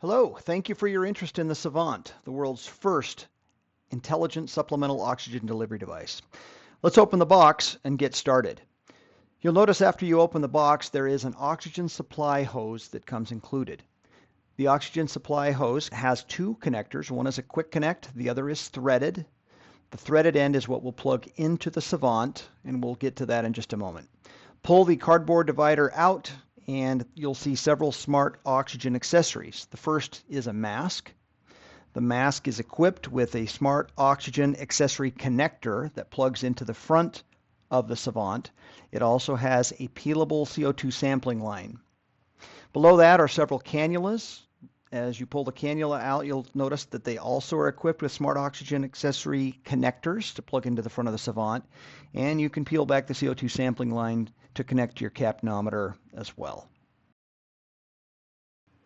Hello, thank you for your interest in the Sovant, the world's first intelligent supplemental oxygen delivery device. Let's open the box and get started. You'll notice after you open the box there is an oxygen supply hose that comes included. The oxygen supply hose has two connectors. One is a quick connect, the other is threaded. The threaded end is what we'll plug into the Sovant, and we'll get to that in just a moment. Pull the cardboard divider out and you'll see several smart oxygen accessories. The first is a mask. The mask is equipped with a smart oxygen accessory connector that plugs into the front of the Sovant. It also has a peelable CO2 sampling line. Below that are several cannulas. As you pull the cannula out, you'll notice that they also are equipped with smart oxygen accessory connectors to plug into the front of the Sovant. And you can peel back the CO2 sampling line to connect to your capnometer as well.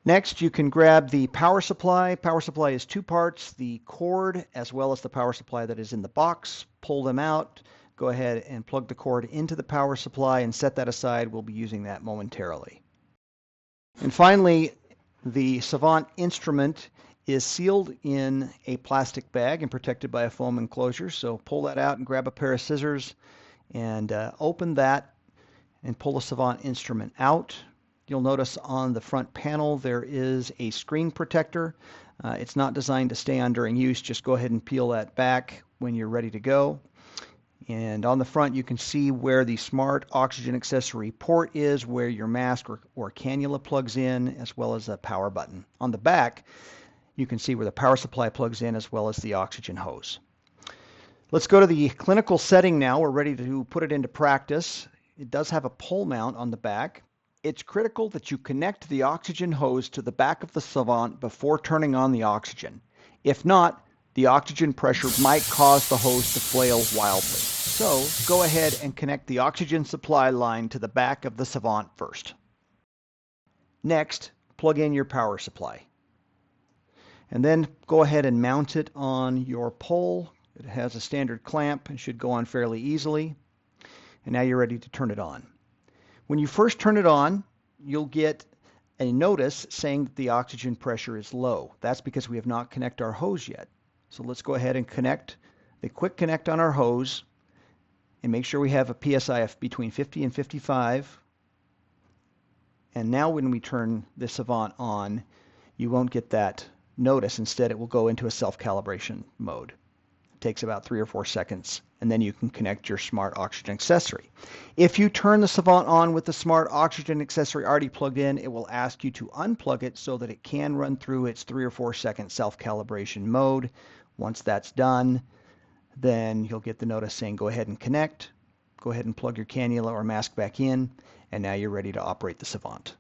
Next, you can grab the power supply. Power supply is two parts, the cord as well as the power supply that is in the box. Pull them out. Go ahead and plug the cord into the power supply and set that aside. We'll be using that momentarily. And finally, the Sovant instrument is sealed in a plastic bag and protected by a foam enclosure. So pull that out and grab a pair of scissors and open that and pull the Sovant instrument out. You'll notice on the front panel there is a screen protector. It's not designed to stay on during use. Just go ahead and peel that back when you're ready to go. And on the front you can see where the smart oxygen accessory port is, where your mask or cannula plugs in, as well as a power button. On the back you can see where the power supply plugs in as well as the oxygen hose. Let's go to the clinical setting now. We're ready to put it into practice. It does have a pole mount on the back. It's critical that you connect the oxygen hose to the back of the Sovant before turning on the oxygen. If not, the oxygen pressure might cause the hose to flail wildly. So go ahead and connect the oxygen supply line to the back of the Sovant first. Next, plug in your power supply. And then go ahead and mount it on your pole. It has a standard clamp and should go on fairly easily. And now you're ready to turn it on. When you first turn it on, you'll get a notice saying that the oxygen pressure is low. That's because we have not connected our hose yet. So let's go ahead and connect the quick connect on our hose and make sure we have a PSI of between 50 and 55. And now when we turn the Sovant on, you won't get that notice. Instead, it will go into a self-calibration mode. It takes about 3 or 4 seconds, and then you can connect your smart oxygen accessory. If you turn the Sovant on with the smart oxygen accessory already plugged in, it will ask you to unplug it so that it can run through its 3 or 4 second self-calibration mode. Once that's done, then you'll get the notice saying go ahead and connect. Go ahead and plug your cannula or mask back in, and now you're ready to operate the Sovant.